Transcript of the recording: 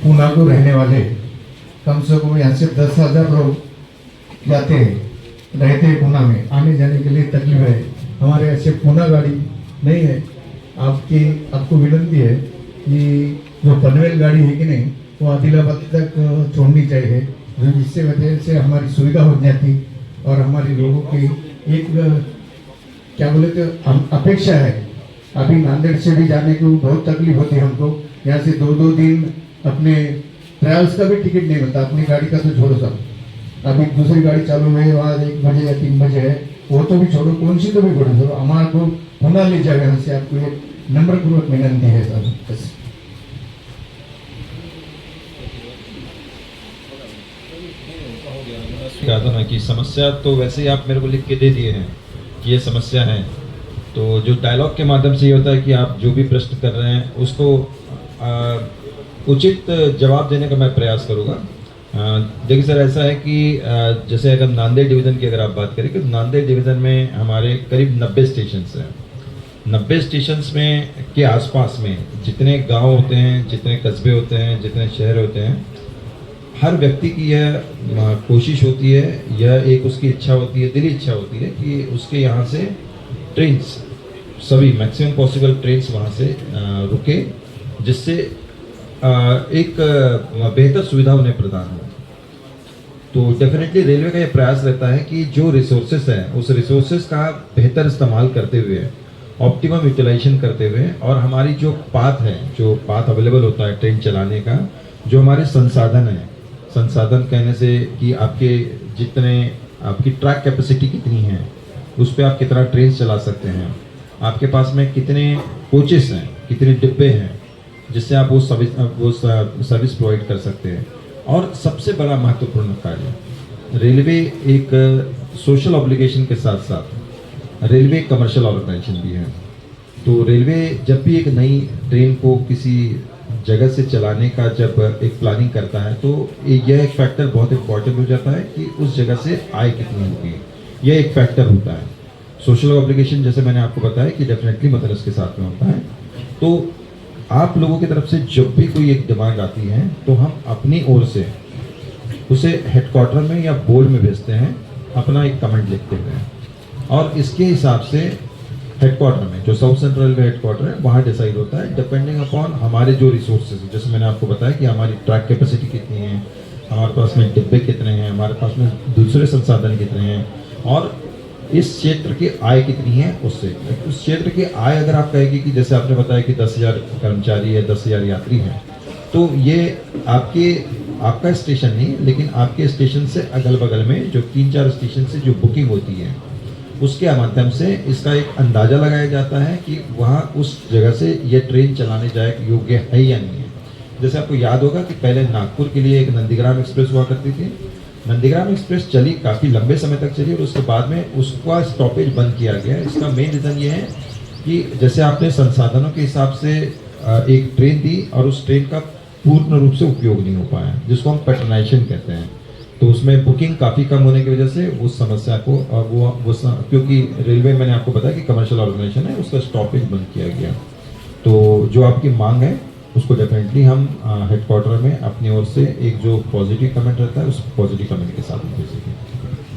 पूना को रहने वाले कम से कम यहाँ से 10,000 लोग जाते हैं, रहते हैं पूना में। आने जाने के लिए तकलीफ है। हमारे ऐसे पूना गाड़ी नहीं है। आपको विनती है कि जो पनवेल गाड़ी है कि नहीं, वो आदिलाबाद तक छोड़नी चाहिए, जिससे वजह से हमारी सुविधा हो जाती और हमारे लोगों की एक क्या बोले तो अपेक्षा है। अभी नांदेड़ से भी जाने को बहुत तकलीफ होती है हमको। यहाँ से 2-2 दिन अपने ट्रैवल्स का भी टिकट नहीं मिलता, अपनी गाड़ी का तो छोड़ो सब। अभी दूसरी गाड़ी चालू है, वहाँ 1 बजे या 3 बजे है, वो तो भी छोड़ो, कौन सी तो भी छोड़ो, हमारे को पुनः ले जाए। यहाँ से आपको एक नम्रपूर्वक विनती है सर। बस कहा था ना कि समस्या तो वैसे ही आप मेरे को लिख के दे दिए हैं कि ये समस्या है, तो जो डायलॉग के माध्यम से ये होता है कि आप जो भी प्रश्न कर रहे हैं उसको उचित जवाब देने का मैं प्रयास करूँगा। देखिए सर, ऐसा है कि जैसे अगर नांदेड़ डिवीज़न की अगर आप बात करें कि नांदेड़ डिवीज़न में हमारे करीब 90 स्टेशन हैं। 90 स्टेशन में के आसपास में जितने गांव होते हैं, जितने कस्बे होते हैं, जितने शहर होते हैं, हर व्यक्ति की यह कोशिश होती है, यह एक उसकी इच्छा होती है, दिली इच्छा होती है कि उसके यहाँ से ट्रेन्स सभी मैक्सिमम पॉसिबल ट्रेन्स वहाँ से रुके, जिससे एक बेहतर सुविधा उन्हें प्रदान हो। तो डेफिनेटली रेलवे का ये प्रयास रहता है कि जो रिसोर्सेस है उस रिसोर्सेस का बेहतर इस्तेमाल करते हुए, ऑप्टिमम यूटिलाइजेशन करते हुए, और हमारी जो पाथ है, जो पाथ अवेलेबल होता है ट्रेन चलाने का, जो हमारे संसाधन है, संसाधन कहने से कि आपकी ट्रैक कैपेसिटी कितनी है, उस पर आप कितना ट्रेन चला सकते हैं, आपके पास में कितने कोचेस हैं, कितने डिब्बे हैं, जिससे आप वो सर्विस प्रोवाइड कर सकते हैं। और सबसे बड़ा महत्वपूर्ण कार्य, रेलवे एक सोशल ऑब्लिगेशन के साथ साथ रेलवे कमर्शियल ऑर्गेनाइजेशन भी है। तो रेलवे जब भी एक नई ट्रेन को किसी जगह से चलाने का जब एक प्लानिंग करता है, तो यह एक फैक्टर बहुत इंपॉर्टेंट हो जाता है कि उस जगह से आय कितनी होगी, यह एक फैक्टर होता है। सोशल ऑब्लिगेशन जैसे मैंने आपको बताया कि डेफिनेटली मतलब इसके साथ में होता है। तो आप लोगों की तरफ से जब भी कोई एक डिमांड आती है, तो हम अपनी ओर से उसे हेडक्वार्टर में या बोर्ड में भेजते हैं, अपना एक कमेंट लिखते हुए, और इसके हिसाब से हेडक्वार्टर में, जो साउथ सेंट्रल रेलवे हेडक्वार्टर है, वहाँ डिसाइड होता है डिपेंडिंग अपॉन हमारे जो रिसोर्सेज, जैसे मैंने आपको बताया कि हमारी ट्रैक कैपेसिटी कितनी है, हमारे पास में डिब्बे कितने हैं, हमारे पास में दूसरे संसाधन कितने हैं, और इस क्षेत्र की आय कितनी है, उससे उस क्षेत्र की आय अगर आप कहेंगे कि जैसे आपने बताया कि 10,000 कर्मचारी है, 10,000 यात्री हैं, तो ये आपका स्टेशन नहीं, लेकिन आपके स्टेशन से अगल बगल में जो 3-4 स्टेशन से जो बुकिंग होती है, उसके माध्यम से इसका एक अंदाज़ा लगाया जाता है कि वहाँ उस जगह से ये ट्रेन चलाने जाए योग्य है या नहीं है। जैसे आपको याद होगा कि पहले नागपुर के लिए एक नंदीग्राम एक्सप्रेस हुआ करती थी। नंदीग्राम एक्सप्रेस चली, काफ़ी लंबे समय तक चली, और उसके बाद में उसका स्टॉपेज बंद किया गया। इसका मेन रीज़न ये है कि जैसे आपने संसाधनों के हिसाब से एक ट्रेन दी और उस ट्रेन का पूर्ण रूप से उपयोग नहीं हो पाया, जिसको हम पैटर्नाइजेशन कहते हैं। तो उसमें बुकिंग काफ़ी कम होने की वजह से उस समस्या को क्योंकि रेलवे, मैंने आपको बताया कि कमर्शियल ऑर्गेनाइजेशन है, उसका स्टॉपेज बंद किया गया। तो जो आपकी मांग है उसको डेफिनेटली हम हेडक्वार्टर में अपनी ओर से एक जो पॉजिटिव कमेंट रहता है, उस पॉजिटिव कमेंट के साथ भेजेंगे।